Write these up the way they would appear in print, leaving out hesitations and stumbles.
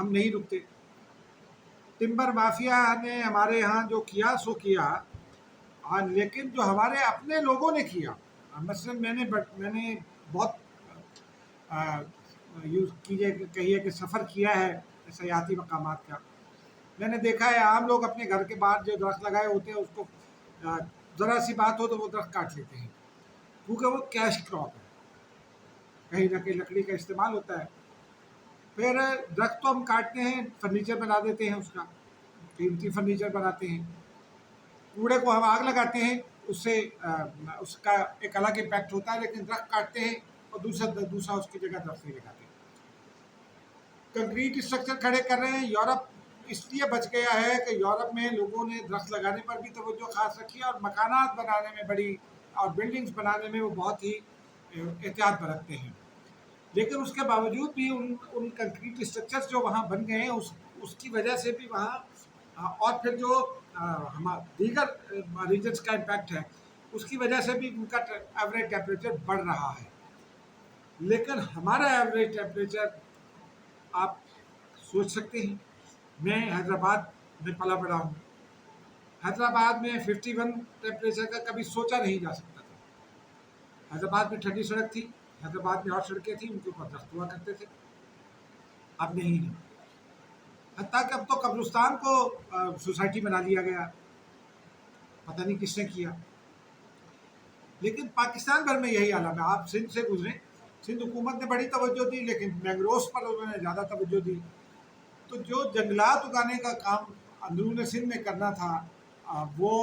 ہم نہیں رکتے. Timber mafia نے ہمارے یہاں جو کیا سو کیا، لیکن جو ہمارے اپنے لوگوں نے کیا، مثلاً میں نے بہت یوز کہیے کہ سفر کیا ہے سیاحتی مقامات کا. میں نے دیکھا ہے عام لوگ اپنے گھر کے باہر جو درخت لگائے ہوتے ہیں اس کو ذرا سی بات ہو تو وہ درخت کاٹ لیتے ہیں، کیونکہ وہ کیش کراپ ہے، کہیں نہ کہیں لکڑی کا استعمال ہوتا ہے. پھر درخت تو ہم کاٹتے ہیں، فرنیچر بنا دیتے ہیں، اس کا قیمتی فرنیچر بناتے ہیں. کوڑے کو ہم آگ لگاتے ہیں، اس سے اس کا ایک الگ امپیکٹ ہوتا ہے، لیکن درخت کاٹتے ہیں اور دوسرا اس کی جگہ درخت نہیں لگاتے ہیں. کنکریٹ اسٹرکچر کھڑے کر رہے ہیں. یورپ اس لیے بچ گیا ہے کہ یورپ میں لوگوں نے درخت لگانے پر بھی توجہ خاص رکھی ہے، اور مکانات بنانے میں بڑی اور بلڈنگز بنانے میں وہ بہت ہی احتیاط برتتے ہیں. لیکن اس کے باوجود بھی ان کنکریٹ اسٹرکچرز جو وہاں بن گئے ہیں اس کی وجہ سے بھی وہاں اور پھر جو دیگر ریجنس کا امپیکٹ ہے اس کی وجہ سے بھی ان کا ایوریج ٹیمپریچر بڑھ رہا ہے. لیکن ہمارا ایوریج ٹیمپریچر آپ سوچ سکتے ہیں. میں حیدرآباد میں پلا بڑا ہوں. حیدرآباد میں 51 ٹیمپریچر کا کبھی سوچا نہیں جا سکتا تھا. حیدرآباد میں ٹھنڈی سڑک تھی، حیدرآباد میں اور سڑکیں تھیں، ان کے اوپر درخت ہوا کرتے تھے. اب نہیں ہے. حتیٰ کہ اب تو قبرستان کو سوسائٹی بنا لیا گیا، پتہ نہیں کس نے کیا. لیکن پاکستان بھر میں یہی عالم ہے. آپ سندھ سے گزریں، سندھ حکومت نے بڑی توجہ دی، لیکن مینگرووز پر انہوں نے زیادہ توجہ دی. تو جو جنگلات اگانے کا کام اندرون سندھ میں کرنا تھا، وہ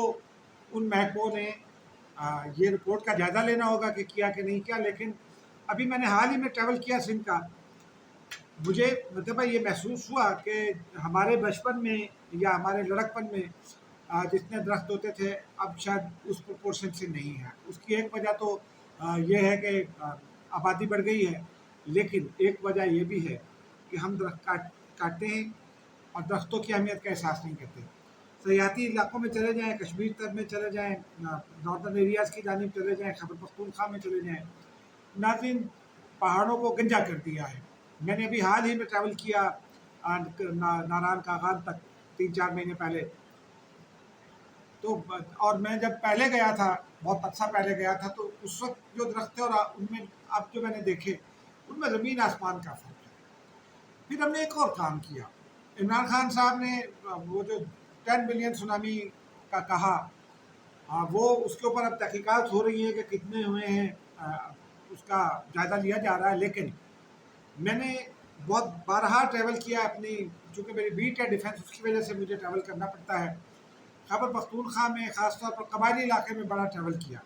ان محکموں نے یہ رپورٹ کا جائزہ لینا ہوگا کہ کیا کہ نہیں کیا. لیکن ابھی میں نے حال ہی میں ٹریول کیا سندھ کا، مجھے مطلب یہ محسوس ہوا کہ ہمارے بچپن میں یا ہمارے لڑکپن میں جتنے درخت ہوتے تھے اب شاید اس پرپورشن سے نہیں ہے. اس کی ایک وجہ تو یہ ہے کہ آبادی بڑھ گئی ہے، لیکن ایک وجہ یہ بھی ہے کہ ہم درخت کاٹتے ہیں اور درختوں کی اہمیت کا احساس نہیں کرتے. سیاحتی علاقوں میں چلے جائیں، کشمیر تک میں چلے جائیں، ناردرن ایریاز کی جانب چلے جائیں، خیبر پختونخوا میں چلے جائیں، ناظرین پہاڑوں کو گنجا کر دیا ہے. میں نے ابھی حال ہی میں ٹریول کیا ناران کاغان تک 3-4 مہینے پہلے. تو اور میں جب پہلے گیا تھا، بہت عرصہ پہلے گیا تھا، تو اس وقت جو درخت تھے اور ان میں اب جو میں نے دیکھے ان میں زمین آسمان کا فرق ہے. پھر ہم نے ایک اور کام کیا. عمران خان صاحب نے وہ جو 10 بلین سونامی کا کہا، وہ اس کے اوپر اب تحقیقات ہو رہی ہیں کہ کتنے ہوئے ہیں، اس کا جائزہ لیا جا رہا ہے. لیکن میں نے بہت بارہا ٹریول کیا اپنی، چونکہ میری بیٹ ہے ڈیفینس، اس کی وجہ سے مجھے ٹریول کرنا پڑتا ہے. خیبر پختونخوا میں خاص طور پر قبائلی علاقے میں بڑا ٹریول کیا.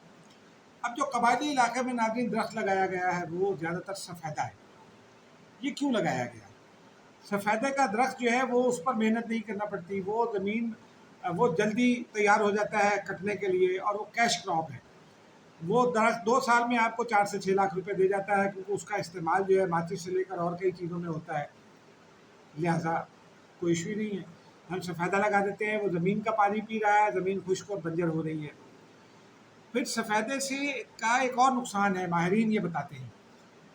اب جو قبائلی علاقے میں ناظرین درخت لگایا گیا ہے وہ زیادہ تر سفیدہ ہے. یہ کیوں لگایا گیا؟ سفیدے کا درخت جو ہے وہ اس پر محنت نہیں کرنا پڑتی، وہ زمین وہ جلدی تیار ہو جاتا ہے کٹنے کے لیے، اور وہ کیش کراپ ہے. وہ درخت 2 سال میں آپ کو 4 سے 6 لاکھ روپے دے جاتا ہے، کیونکہ اس کا استعمال جو ہے ماچس سے لے کر اور کئی چیزوں میں ہوتا ہے. لہٰذا کوئی ایشو ہی نہیں ہے. ہم سفیدہ لگا دیتے ہیں، وہ زمین کا پانی پی رہا ہے، زمین خشک اور بنجر ہو رہی ہے. پھر سفیدے سے کا ایک اور نقصان ہے، ماہرین یہ بتاتے ہیں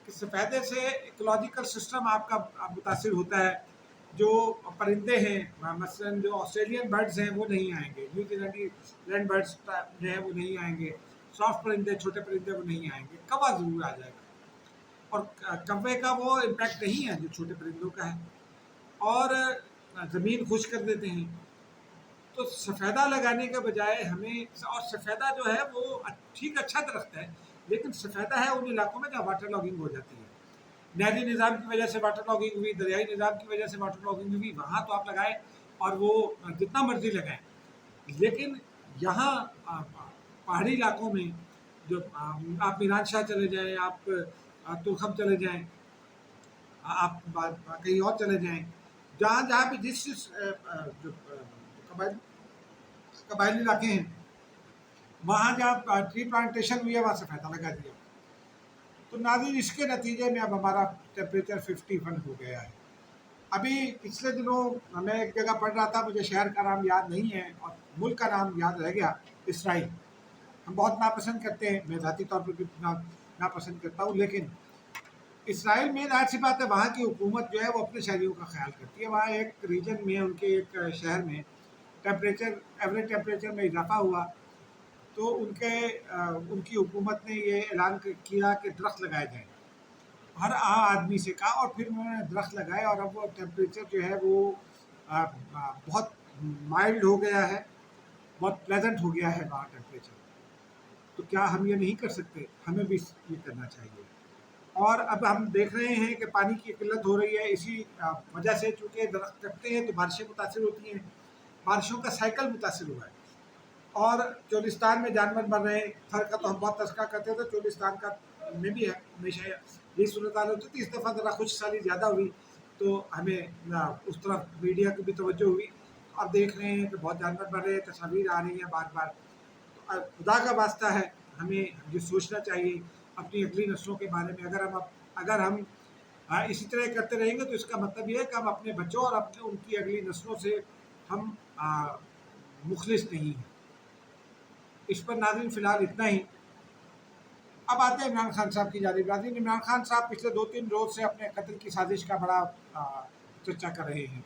کہ سفیدے سے ایکولوجیکل سسٹم آپ کا متاثر ہوتا ہے. جو پرندے ہیں مثلاً جو آسٹریلین برڈز ہیں وہ نہیں آئیں گے، نیوزی لینڈ برڈز جو ہیں وہ نہیں آئیں گے، سافٹ پرندے چھوٹے پرندے وہ نہیں آئیں گے. کوا ضرور آ جائے گا، اور کوے کا وہ امپیکٹ نہیں ہے جو چھوٹے پرندوں کا ہے، اور زمین خشک کر دیتے ہیں. تو سفیدہ لگانے کے بجائے ہمیں، اور سفیدہ جو ہے وہ ٹھیک اچھا درخت ہے، لیکن سفیدہ ہے ان علاقوں میں جہاں واٹر لاگنگ ہو جاتی ہے. نہری نظام کی وجہ سے واٹر لاگنگ ہوئی، دریائی نظام کی وجہ سے واٹر لاگنگ ہوئی، وہاں تو آپ لگائیں اور وہ جتنا مرضی لگائیں. لیکن یہاں پہاڑی علاقوں میں جو آپ میران شاہ چلے جائیں، آپ ترخم چلے جائیں، آپ کہیں اور چلے جائیں، جہاں بھی جس جو قبائلی علاقے ہیں وہاں جہاں ٹری پلانٹیشن ہوئی ہے وہاں سفیدہ لگا دیا. تو ناظرین اس کے نتیجے میں اب ہمارا ٹیمپریچر 51 ہو گیا ہے. ابھی پچھلے دنوں میں ایک جگہ پڑھ رہا تھا، مجھے شہر کا نام یاد نہیں ہے اور ملک کا نام یاد رہ گیا، اسرائیل. ہم بہت ناپسند کرتے ہیں، میں ذاتی طور پر بھی ناپسند کرتا ہوں، لیکن اسرائیل میں ظاہر سی بات ہے وہاں کی حکومت جو ہے وہ اپنے شہریوں کا خیال کرتی ہے. وہاں ایک ریجن میں ان کے ایک شہر میں ٹیمپریچر ایوریج ٹیمپریچر میں اضافہ ہوا تو ان کی حکومت نے یہ اعلان کیا کہ درخت لگائے جائیں. ہر عام آدمی سے کہا اور پھر انہوں نے درخت لگائے اور اب وہ ٹیمپریچر جو ہے وہ بہت مائلڈ ہو گیا ہے, بہت پلیزنٹ ہو گیا ہے وہاں ٹیمپریچر. تو کیا ہم یہ نہیں کر سکتے؟ ہمیں بھی یہ کرنا چاہیے. اور اب ہم دیکھ رہے ہیں کہ پانی کی قلت ہو رہی ہے اسی وجہ سے, چونکہ درخت کٹتے ہیں تو بارشیں متاثر ہوتی ہیں, بارشوں کا سائیکل متاثر ہوا ہے. اور چولستان میں جانور مر رہے ہیں. تھر کا تو ہم بہت تذکرہ کرتے تھے, چولستان کا میں بھی ہے ہمیشہ یہ صورتحال ہوتی تھی. اس دفعہ ذرا خشک سالی زیادہ ہوئی تو ہمیں اس طرف میڈیا کی بھی توجہ ہوئی. اب دیکھ رہے ہیں کہ بہت جانور مر رہے ہیں, تصاویر آ رہی ہیں بار بار. خدا کا واسطہ ہے ہمیں یہ سوچنا چاہیے اپنی اگلی نسلوں کے بارے میں. اگر ہم اسی طرح کرتے رہیں گے تو اس کا مطلب یہ ہے کہ ہم اپنے بچوں اور ان کی اگلی نسلوں سے ہم مخلص نہیں ہیں. اس پر ناظرین فی الحال اتنا ہی. اب آتے ہیں عمران خان صاحب کی جانب. ناظرین, عمران خان صاحب پچھلے 2-3 روز سے اپنے قتل کی سازش کا بڑا چرچا کر رہے ہیں.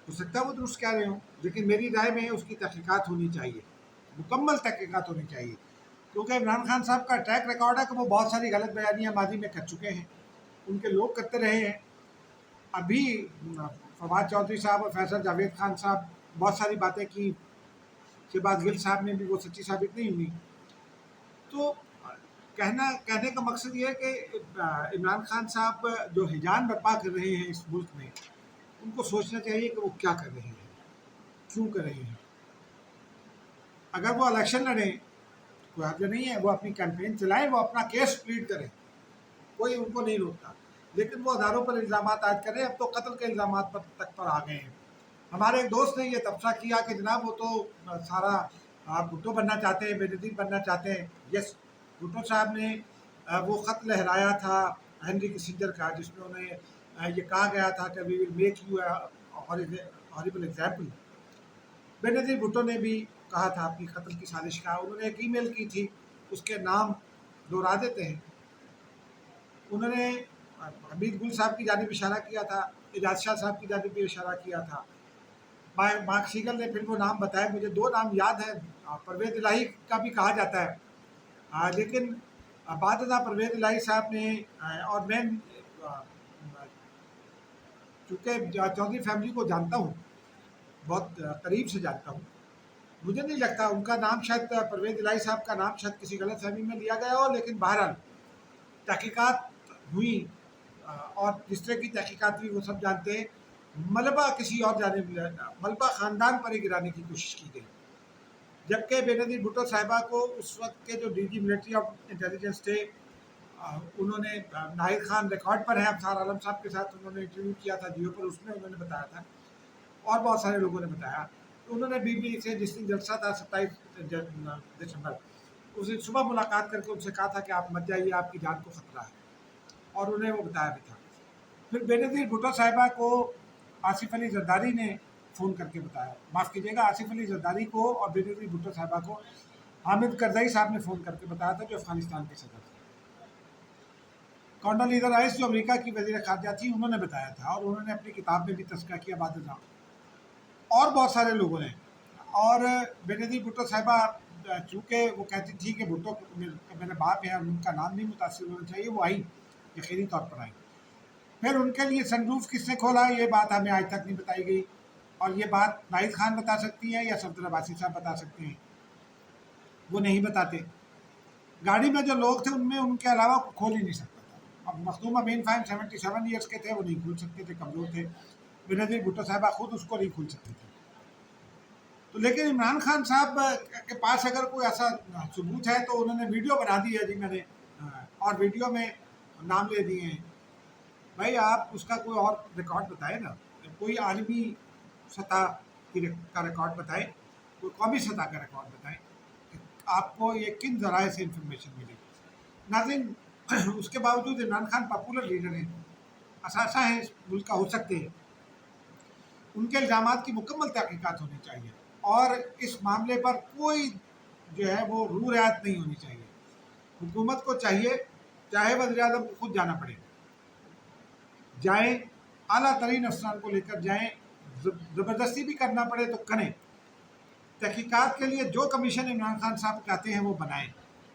ہو سکتا ہے وہ درست کہہ رہے ہوں, لیکن میری رائے میں اس کی تحقیقات ہونی چاہیے, مکمل تحقیقات ہونی چاہیے. کیونکہ عمران خان صاحب کا ٹریک ریکارڈ ہے کہ وہ بہت ساری غلط بیانیاں ماضی میں کر چکے ہیں, ان کے لوگ کرتے رہے ہیں. ابھی فواد چودھری صاحب اور فیصل جاوید خان صاحب بہت ساری باتیں کی, شہباز گل صاحب نے بھی وہ سچی ثابت نہیں ہوئی. تو کہنے کا مقصد یہ ہے کہ عمران خان صاحب جو ہیجان برپا کر رہے ہیں اس ملک میں, ان کو سوچنا چاہیے کہ وہ کیا کر رہے ہیں, کیوں کر رہے ہیں. اگر وہ الیکشن لڑیں کوئی حرج نہیں ہے, وہ اپنی کیمپین چلائیں, وہ اپنا کیس پلیڈ کریں, کوئی ان کو نہیں روکتا. لیکن وہ اداروں پر الزامات عائد کریں. اب تو قتل کے الزامات تک پر آ گئے ہیں. ہمارے ایک دوست نے یہ تبصرہ کیا کہ جناب وہ تو سارا بھٹو بننا چاہتے ہیں, بے نظیر بننا چاہتے ہیں. یس, بھٹو صاحب نے وہ خط لہرایا تھا ہنری کسنجر کا, جس میں انہیں یہ کہا گیا تھا کہ وی ول میک یو ہارریبل ایگزامپل. بے نظیر بھٹو نے بھی کہا تھا اپنی قتل کی سازش کا. انہوں نے ایک ای میل کی تھی, اس کے نام دہرا دیتے ہیں. انہوں نے حمید گل صاحب کی جانب اشارہ کیا تھا, اعجاز شاہ صاحب کی جانب بھی اشارہ کیا تھا. مارک سیگل نے پھر وہ نام بتائے. مجھے 2 نام یاد ہیں, پرویز الہی کا بھی کہا جاتا ہے, لیکن بعد ازاں پرویز الہی صاحب نے, اور میں چونکہ چودھری فیملی کو جانتا ہوں, بہت قریب سے جانتا ہوں, مجھے نہیں لگتا ان کا نام, شاید پرویز الہی صاحب کا نام شاید کسی غلط فہمی میں لیا گیا ہو. لیکن بہرحال تحقیقات ہوئی, اور جس طرح کی تحقیقات ہوئی وہ سب جانتے ہیں. ملبہ کسی اور جانب, ملبہ خاندان پر ہی گرانے کی کوشش کی گئی. جبکہ بے نظیر بھٹو صاحبہ کو اس وقت کے جو D G military of intelligence تھے, انہوں نے ناہید خان ریکارڈ پر ہے, ابصار عالم صاحب کے ساتھ انہوں نے انٹرویو کیا تھا جیو پر, اس میں انہوں نے بتایا تھا, اور بہت سارے لوگوں نے بتایا. انہوں نے بی بی سے جس دن جلسہ تھا 27 دسمبر, اس دن صبح ملاقات کر کے ان سے کہا تھا کہ آپ مت جائیے, آپ کی جان کو خطرہ ہے, اور انہیں وہ بتایا بھی تھا. پھر بے نظیر بھٹو صاحبہ کو آصف علی زرداری نے فون کر کے بتایا, معاف کیجیے گا, آصف علی زرداری کو اور بے نظیر بھٹو صاحبہ کو حامد کرزئی صاحب نے فون کر کے بتایا تھا, جو افغانستان کے صدر تھے. کونڈولیزا رائس جو امریکہ کی وزیر خارجہ تھی, انہوں نے بتایا تھا, اور انہوں نے اپنی کتاب میں بھی تذکرہ کیا بعد ازاں, اور بہت سارے لوگوں نے. اور بے نظیر بھٹو صاحبہ چونکہ وہ کہتی تھی کہ بھٹو میرے باپ ہیں اور ان کا نام نہیں متاثر ہونا چاہیے, وہ آئی, یقینی طور پر آئی. پھر ان کے لیے سن روف کس نے کھولا, یہ بات ہمیں آج تک نہیں بتائی گئی, اور یہ بات ناہید خان بتا سکتی ہیں یا صفدر عباسی صاحب بتا سکتے ہیں, وہ نہیں بتاتے. گاڑی میں جو لوگ تھے ان میں ان کے علاوہ کھول ہی نہیں سکتا تھا. اب مخدوم امین فہم 77 ایئرس کے تھے, وہ نہیں کھول سکتے تھے, کمزور تھے. بے نظیر بھٹو صاحبہ خود اس کو نہیں کھول سکتے تھے. تو لیکن عمران خان صاحب کے پاس اگر کوئی ایسا ثبوت ہے تو انہوں نے ویڈیو بنا دی ہے, جی میں نے, اور ویڈیو میں نام لے دیے ہیں. بھائی آپ اس کا کوئی اور ریکارڈ بتائیں نا, کوئی عالمی سطح کا ریکارڈ بتائیں, کوئی قومی سطح کا ریکارڈ بتائیں کہ آپ کو یہ کن ذرائع سے انفارمیشن ملی. ناظرین, اس کے باوجود عمران خان پاپولر لیڈر ہیں, اثاثہ ہیں اس ملک کا, ہو سکتے ہیں. ان کے الزامات کی مکمل تحقیقات ہونی چاہیے, اور اس معاملے پر کوئی جو ہے وہ رو رعایت نہیں ہونی چاہیے. حکومت کو چاہیے چاہے وزیر اعظم کو خود جانا پڑے، جائیں، اعلیٰ ترین افسران کو لے کر جائیں، زبردستی بھی کرنا پڑے تو کریں، تحقیقات کے لیے جو کمیشن عمران خان صاحب چاہتے ہیں وہ بنائیں،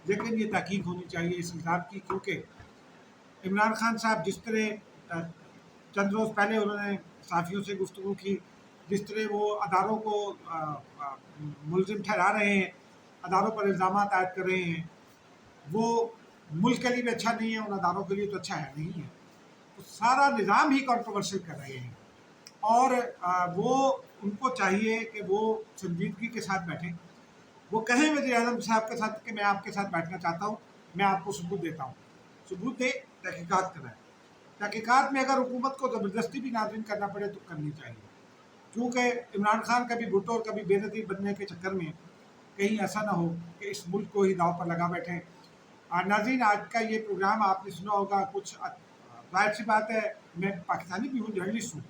لیکن یہ تحقیق ہونی چاہیے اس حساب کی، کیونکہ عمران خان صاحب جس طرح چند روز پہلے انہوں نے صحافیوں سے گفتگو کی، جس طرح وہ اداروں کو ملزم ٹھہرا رہے ہیں، اداروں پر الزامات عائد کر رہے ہیں، وہ ملک کے لیے بھی اچھا نہیں ہے، ان اداروں کے لیے تو اچھا ہے نہیں ہے، تو سارا نظام ہی کنٹروورشل کر رہے ہیں، اور وہ ان کو چاہیے کہ وہ سنجیدگی کے ساتھ بیٹھیں، وہ کہیں وزیر اعظم صاحب کے ساتھ کہ میں آپ کے ساتھ بیٹھنا چاہتا ہوں، میں آپ کو ثبوت دیتا ہوں، ثبوت دے، تحقیقات کرائیں، تحقیقات میں اگر حکومت کو زبردستی بھی ناظرین کرنا پڑے تو کرنی چاہیے، کیونکہ عمران خان کبھی بھٹو اور کبھی بے نظیر بننے کے چکر میں کہیں ایسا نہ ہو کہ اس ملک کو ہی داؤ پر لگا بیٹھیں۔ ناظرین، آج کا یہ پروگرام آپ نے سنا ہوگا، کچھ ظاہر سی بات ہے میں پاکستانی بھی ہوں، جرنلسٹ ہوں،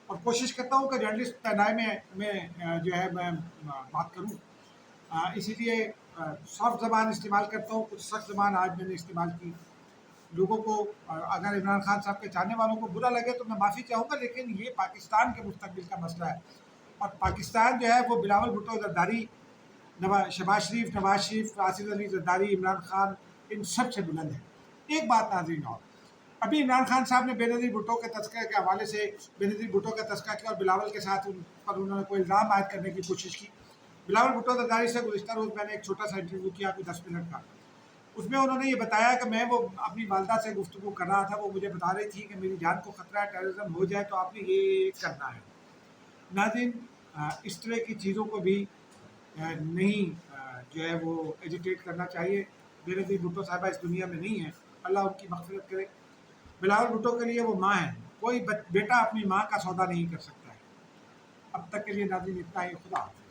اور کوشش کرتا ہوں کہ جرنلسٹ پیمانے میں جو ہے میں بات کروں، اسی لیے سافٹ زبان استعمال کرتا ہوں، کچھ سخت زبان آج میں نے استعمال کی، لوگوں کو اگر عمران خان صاحب کے چاہنے والوں کو برا لگے تو میں معافی چاہوں گا، لیکن یہ پاکستان کے مستقبل کا مسئلہ ہے، اور پاکستان جو ہے وہ بلاول بھٹو زرداری، شہباز شریف، نواز شریف، آصف علی زرداری، عمران خان، ان سب سے بلند ہے۔ ایک بات ناظرین، اور ابھی عمران خان صاحب نے بے نظیر بھٹو کے تذکرے کے حوالے سے بے نظیر بھٹو کا تذکرہ کیا، اور بلاول کے ساتھ ان پر انہوں نے کوئی الزام عائد کرنے کی کوشش کی۔ بلاول بھٹو زرداری سے گزشتہ روز میں نے ایک چھوٹا سا انٹرویو کیا، کوئی 10 منٹ کا، اس میں انہوں نے یہ بتایا کہ میں وہ اپنی والدہ سے گفتگو کر رہا تھا، وہ مجھے بتا رہی تھی کہ میری جان کو خطرہ ہے، ٹیررزم ہو جائے تو آپ نے یہ کرنا ہے۔ ناظرین، اس طرح کی چیزوں کو بھی نہیں جو ہے وہ ایجیٹیٹ کرنا چاہیے۔ بے نظیر بھٹو صاحبہ اس دنیا میں نہیں ہے، اللہ ان کی مغفرت کرے۔ بلاول بھٹو کے لیے وہ ماں ہے، کوئی بیٹا اپنی ماں کا سودا نہیں کر سکتا ہے۔ اب تک کے لیے ناظرین اتنا ہی، خدا حافظ۔